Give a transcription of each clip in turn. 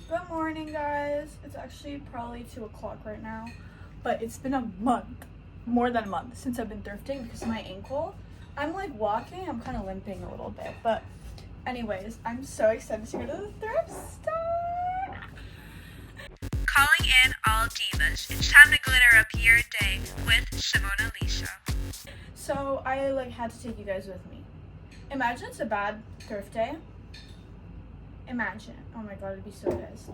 Good morning, guys. It's actually probably 2 o'clock right now, but it's been a month, more than a month, since I've been thrifting because of my ankle. I'm like walking, I'm kind of limping a little bit, but anyways, I'm so excited to go to the thrift store. Calling in all divas. It's time to glitter up your day with Simonalisa. So I had to take you guys with me. Imagine it's a bad thrift day. Imagine. Oh my god, I'd be so pissed.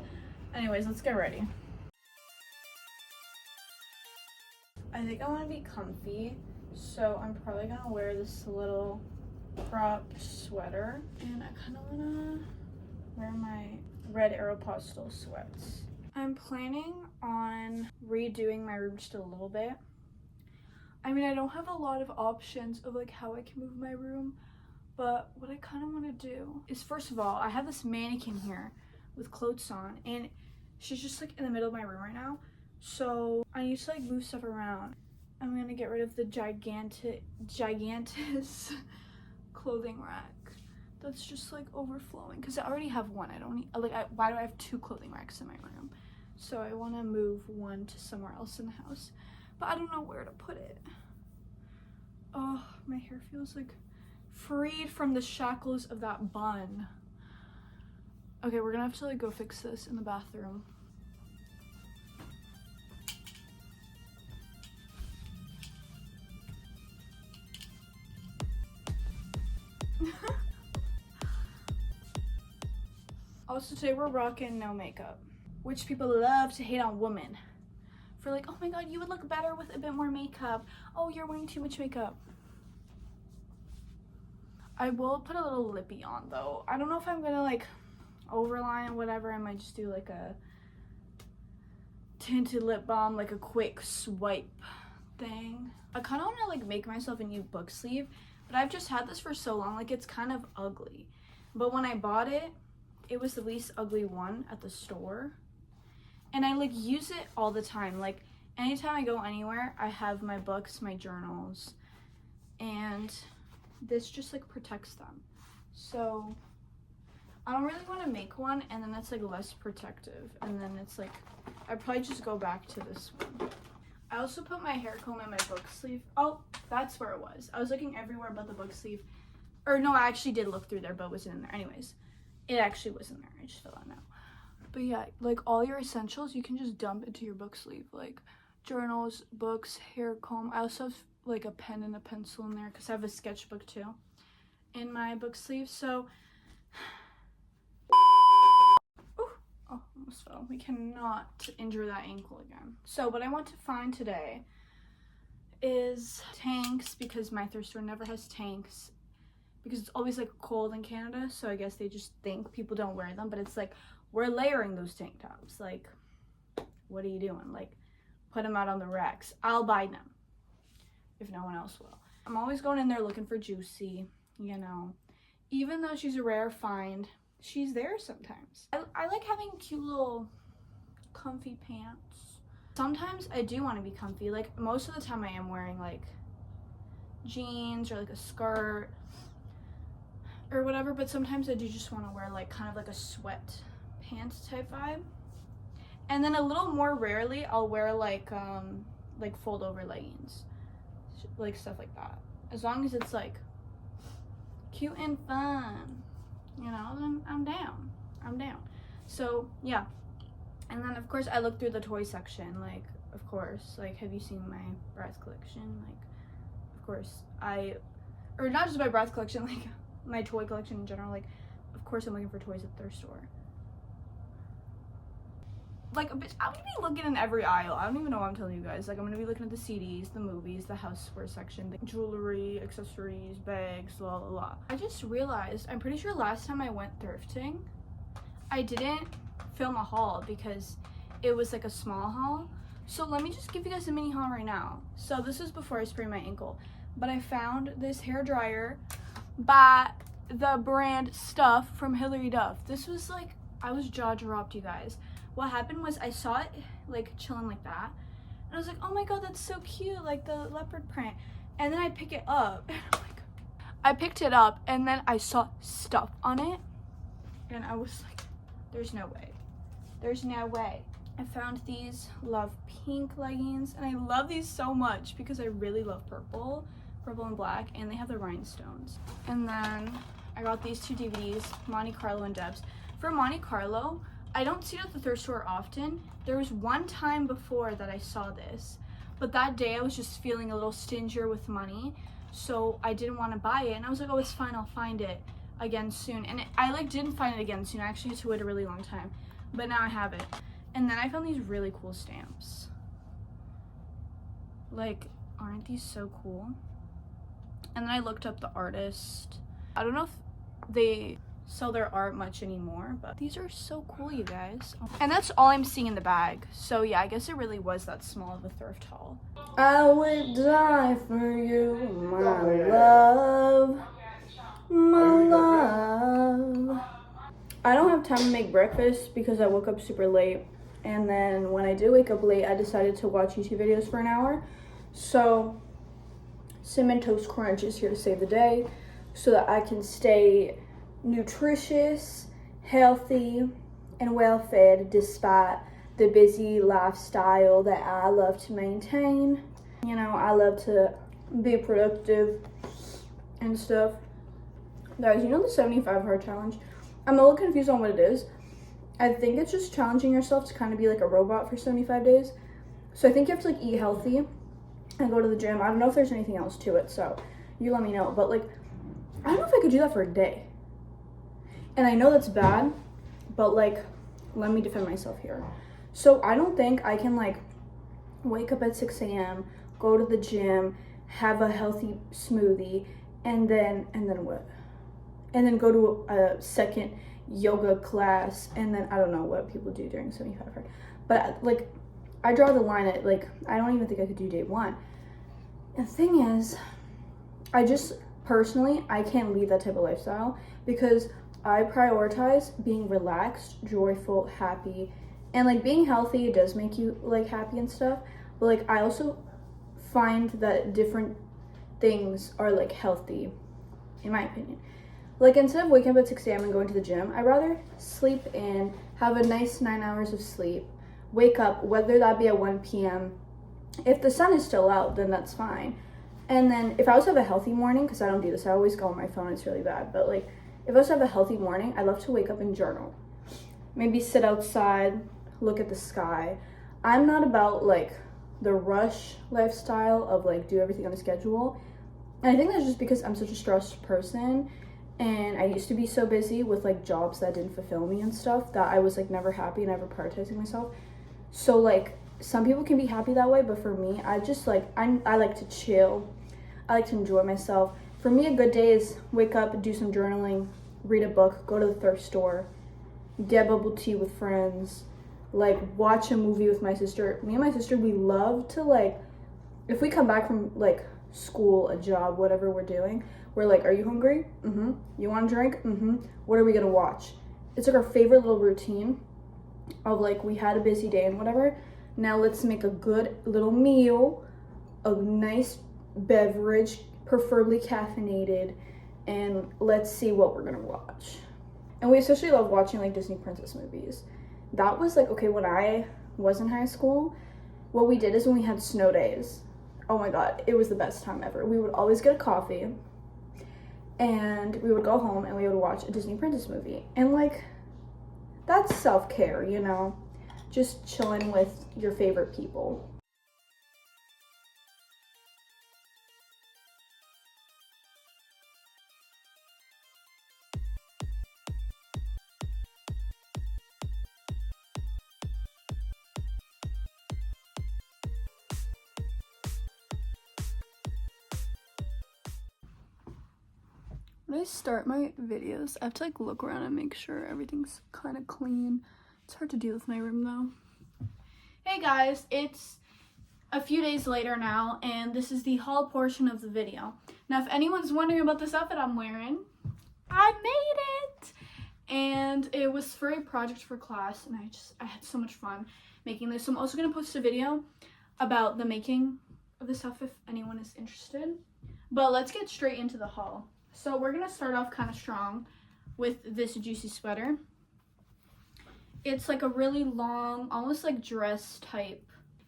Anyways, let's get ready. I think I want to be comfy, so I'm probably gonna wear this little cropped sweater, and I kind of want to wear my red Aeropostale sweats. I'm planning on redoing my room just a little bit. I mean, I don't have a lot of options of how I can move my room, but what I kind of want to do is, first of all, I have this mannequin here with clothes on, and she's just in the middle of my room right now. So I need to move stuff around. I'm gonna get rid of the gigantus clothing rack that's just overflowing, because I already have one. I don't need why do I have 2 clothing racks in my room? So I want to move one to somewhere else in the house, but I don't know where to put it. Oh, my hair feels freed from the shackles of that bun. Okay, we're gonna have to go fix this in the bathroom. Also, today we're rocking no makeup, which people love to hate on women for oh my god, you would look better with a bit more makeup. Oh, you're wearing too much makeup. I will put a little lippy on though. I don't know if I'm gonna overline or whatever. I might just do a tinted lip balm, a quick swipe thing. I kind of want to make myself a new book sleeve, but I've just had this for so long, it's kind of ugly. But when I bought it, it was the least ugly one at the store, and I use it all the time. Anytime I go anywhere, I have my books, my journals, and this just protects them. So I don't really want to make one and then it's less protective, and then it's I'd probably just go back to this one. I also put my hair comb in my book sleeve. Oh, that's where it was. I was looking everywhere but the book sleeve. Or no, I actually did look through there, but it wasn't in there. Anyways, it actually was in there. I just thought now. But yeah, all your essentials you can just dump into your book sleeve, journals, books, hair comb. I also have a pen and a pencil in there because I have a sketchbook too in my book sleeve. So ooh, oh, almost fell. We cannot injure that ankle again. So what I want to find today is tanks, because my thrift store never has tanks because it's always cold in Canada. So I guess they just think people don't wear them, but it's we're layering those tank tops. What are you doing? Put them out on the racks. I'll buy them if no one else will. I'm always going in there looking for Juicy, even though she's a rare find, she's there sometimes. I like having cute little comfy pants. Sometimes I do want to be comfy. Most of the time I am wearing jeans or a skirt or whatever, but sometimes I do just want to wear kind of a sweat pants type vibe. And then a little more rarely I'll wear fold over leggings, stuff like that. As long as it's cute and fun, then I'm down. So yeah. And then of course I look through the toy section, of course, have you seen my Bratz collection? Of course or not just my Bratz collection, my toy collection in general. Of course I'm looking for toys at their store. I'm gonna be looking in every aisle. I don't even know what I'm telling you guys. I'm gonna be looking at the CDs, the movies, the houseware section, the jewelry, accessories, bags, blah blah blah. I just realized, I'm pretty sure last time I went thrifting, I didn't film a haul because it was a small haul. So let me just give you guys a mini haul right now. So this is before I sprained my ankle, but I found this hair dryer by the brand Stuff from Hilary Duff. This was I was jaw dropped, you guys. What happened was I saw it chilling like that, and I was oh my god, that's so cute, the leopard print. And then I pick it up and I picked it up, and then I saw Stuff on it, and I was there's no way. There's no way. I found these Love Pink leggings, and I love these so much because I really love purple and black, and they have the rhinestones. And then I got these two DVDs, Monte Carlo and Debs. For Monte Carlo, I don't see it at the thrift store often. There was one time before that I saw this, but that day I was just feeling a little stingier with money, so I didn't want to buy it, and I was like, oh, it's fine, I'll find it again soon. And I like didn't find it again soon. I actually had to wait a really long time, but now I have it. And then I found these really cool stamps. Like, aren't these so cool? And then I looked up the artist. I don't know if they sell their art much anymore, but these are so cool, you guys. And that's all I'm seeing in the bag. So yeah, I guess it really was that small of a thrift haul. I would die for you, my love, my love. I don't have time to make breakfast because I woke up super late. And then when I did wake up late, I decided to watch YouTube videos for an hour. So Cinnamon Toast Crunch is here to save the day so that I can stay nutritious, healthy, and well-fed despite the busy lifestyle that I love to maintain. You know, I love to be productive and stuff. Guys, you know the 75 hard challenge? I'm a little confused on what it is. I think it's just challenging yourself to kind of be like a robot for 75 days. So I think you have to like eat healthy and go to the gym. I don't know if there's anything else to it, so you let me know. But like, I don't know if I could do that for a day. And I know that's bad, but like, let me defend myself here. So I don't think I can like wake up at 6 a.m., go to the gym, have a healthy smoothie, and then what? And then go to a second yoga class, and then I don't know what people do during 75 hard. But like, I draw the line at like, I don't even think I could do day one. And the thing is, I just personally, I can't lead that type of lifestyle because I prioritize being relaxed, joyful, happy, and like being healthy does make you like happy and stuff. But like, I also find that different things are like healthy, in my opinion. Like, instead of waking up at 6 a.m. and going to the gym, I'd rather sleep in, have a nice 9 hours of sleep, wake up, whether that be at 1 p.m. If the sun is still out, then that's fine. And then if I was to have a healthy morning, because I don't do this, I always go on my phone, it's really bad. But like, if I was to have a healthy morning, I'd love to wake up and journal. Maybe sit outside, look at the sky. I'm not about like the rush lifestyle of like do everything on a schedule. And I think that's just because I'm such a stressed person. And I used to be so busy with like jobs that didn't fulfill me and stuff that I was like never happy, never prioritizing myself. So like, some people can be happy that way, but for me, I just like, I like to chill. I like to enjoy myself. For me, a good day is wake up, do some journaling, read a book, go to the thrift store, get bubble tea with friends, like watch a movie with my sister. Me and my sister, we love to like, if we come back from like school, a job, whatever we're doing, we're like, are you hungry? Mm-hmm. You want a drink? Mm-hmm. What are we gonna watch? It's like our favorite little routine of like, we had a busy day and whatever. Now let's make a good little meal, a nice beverage, preferably caffeinated, and let's see what we're gonna watch. And we especially love watching like Disney princess movies. That was like, okay, when I was in high school, what we did is when we had snow days, oh my God, it was the best time ever. We would always get a coffee and we would go home and we would watch a Disney princess movie. And like, that's self-care, you know, just chilling with your favorite people. When I start my videos, I have to like look around and make sure everything's kind of clean. It's hard to deal with my room though. Hey guys, it's a few days later now, and this is the haul portion of the video. Now, if anyone's wondering about this outfit I'm wearing, I made it! And it was for a project for class, and I had so much fun making this. So I'm also gonna post a video about the making of this outfit if anyone is interested. But let's get straight into the haul. So we're gonna start off kind of strong with this juicy sweater. It's like a really long, almost like dress type.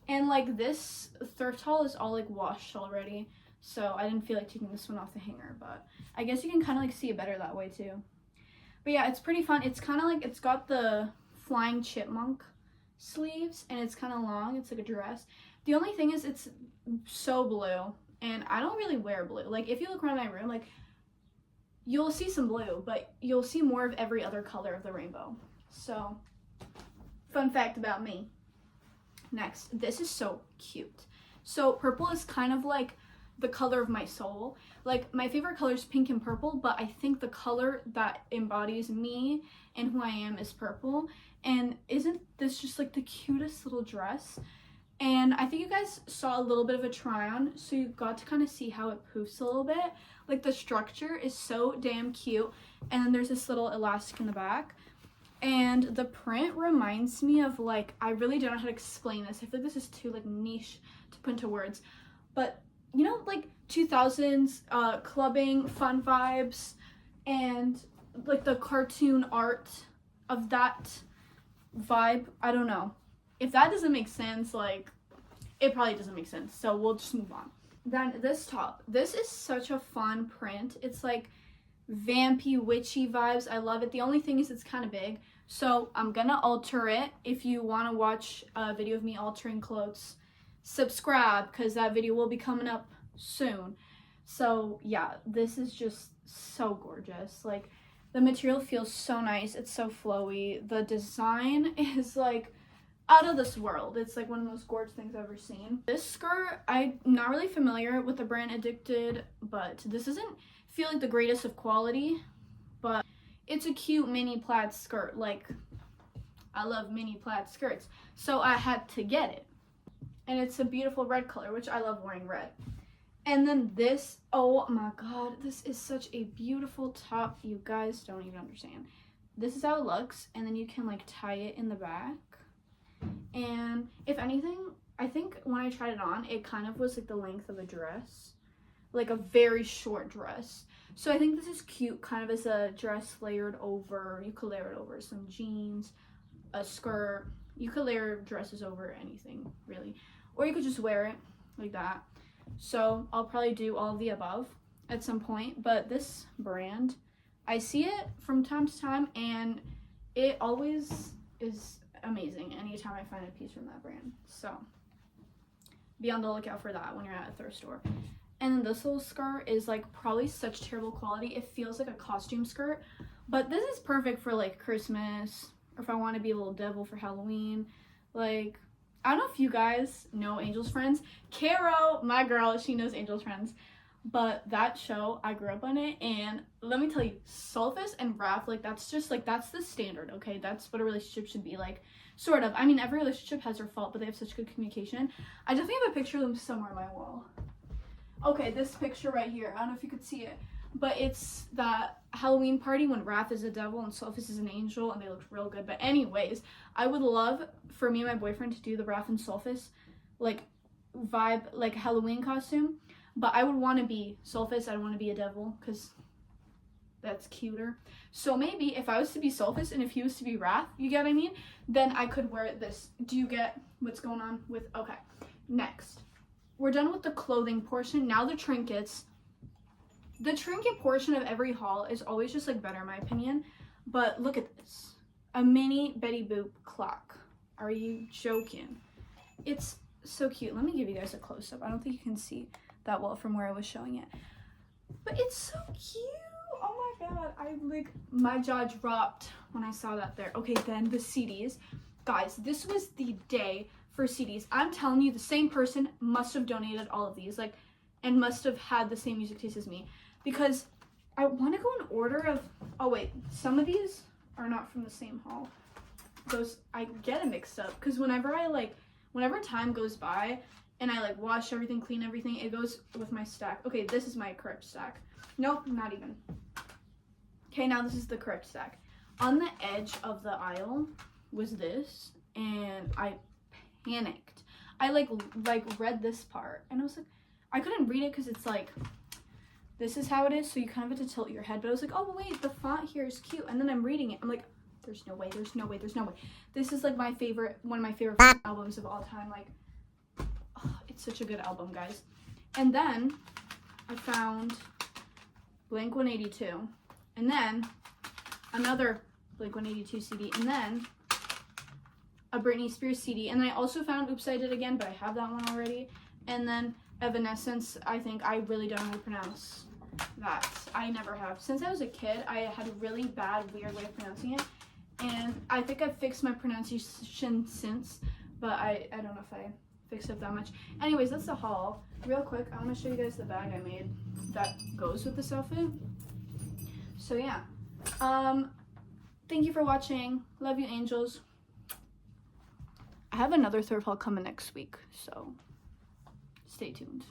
And like this thrift haul is all like washed already. So I didn't feel like taking this one off the hanger, but I guess you can kind of like see it better that way too. But yeah, it's pretty fun. It's kind of like, it's got the flying chipmunk sleeves and it's kind of long. It's like a dress. The only thing is it's so blue and I don't really wear blue. Like if you look around my room, like you'll see some blue, but you'll see more of every other color of the rainbow. So fun fact about me. Next, this is so cute. So purple is kind of like the color of my soul. Like my favorite color is pink and purple, but I think the color that embodies me and who I am is purple. And isn't this just like the cutest little dress? And I think you guys saw a little bit of a try on, so you got to kind of see how it poofs a little bit. Like the structure is so damn cute. And then there's this little elastic in the back. And the print reminds me of like, I really don't know how to explain this. I feel like this is too like niche to put into words. But you know, like 2000s clubbing, fun vibes, and like the cartoon art of that vibe. I don't know. If that doesn't make sense, like it probably doesn't make sense. So we'll just move on. Then this top. This is such a fun print. It's like vampy, witchy vibes. I love it. The only thing is it's kind of big. So I'm gonna alter it. If you want to watch a video of me altering clothes, subscribe because that video will be coming up soon. So yeah, this is just so gorgeous. Like the material feels so nice. It's so flowy. The design is like out of this world. It's like one of the most gorgeous things I've ever seen. This skirt, I'm not really familiar with the brand Addicted, but this doesn't feel like the greatest of quality, but it's a cute mini plaid skirt. Like I love mini plaid skirts, so I had to get it. And it's a beautiful red color, which I love wearing red. And then this, oh my god, this is such a beautiful top. You guys don't even understand. This is how it looks, and then you can like tie it in the back. And if anything, I think when I tried it on, it kind of was like the length of a dress, like a very short dress. So I think this is cute, kind of as a dress layered over. You could layer it over some jeans, a skirt. You could layer dresses over anything, really. Or you could just wear it like that. So I'll probably do all of the above at some point. But this brand, I see it from time to time, and it always is amazing anytime I find a piece from that brand. So be on the lookout for that when you're at a thrift store. And then this little skirt is like probably such terrible quality. It feels like a costume skirt, but this is perfect for like Christmas, or if I want to be a little devil for Halloween. Like, I don't know if you guys know Angel's Friends. Caro, my girl, she knows Angel's Friends. But that show, I grew up on it, and let me tell you, Sulfus and Raph, like that's just like, that's the standard, okay? That's what a relationship should be like, sort of. I mean, every relationship has their fault, but they have such good communication. I definitely have a picture of them somewhere on my wall. Okay, this picture right here, I don't know if you could see it, but it's that Halloween party when Raph is a devil and Sulfus is an angel, and they look real good. But anyways, I would love for me and my boyfriend to do the Raph and Sulfus like vibe, like Halloween costume. But I would want to be Sulfus. I don't want to be a devil because that's cuter. So maybe if I was to be Sulfus and if he was to be Raph, you get what I mean? Then I could wear this. Do you get what's going on with? Okay, next. We're done with the clothing portion. Now the trinkets. The trinket portion of every haul is always just like better in my opinion. But look at this. A mini Betty Boop clock. Are you joking? It's so cute. Let me give you guys a close-up. I don't think you can see that well from where I was showing it. But it's so cute. Oh my god. My jaw dropped when I saw that there. Okay, then the CDs. Guys, this was the day for CDs. I'm telling you, the same person must have donated all of these, like, and must have had the same music taste as me, because I want to go in order of, oh wait, some of these are not from the same haul. Those, I get it mixed up, because whenever time goes by and I like wash everything, clean everything, it goes with my stack. Okay, this is my correct stack. Nope, not even. Okay, now this is the correct stack. On the edge of the aisle was this, and I panicked. I like read this part, and I was like, I couldn't read it because it's like, this is how it is, so you kind of have to tilt your head. But I was like, oh wait, the font here is cute. And then I'm reading it, I'm like, There's no way. There's no way. There's no way. This is like my favorite, one of my favorite albums of all time. Like, oh, it's such a good album, guys. And then I found Blink-182, and then another Blink-182 CD, and then a Britney Spears CD, and then I also found Oops, I Did Again, but I have that one already, and then Evanescence. I really don't know how to pronounce that. I never have. Since I was a kid, I had a really bad, weird way of pronouncing it, and I think I've fixed my pronunciation since, but I don't know if I fixed it that much. Anyways, that's the haul. Real quick, I'm going to show you guys the bag I made that goes with this outfit. So yeah, thank you for watching. Love you, angels. I have another thrift haul coming next week, so stay tuned.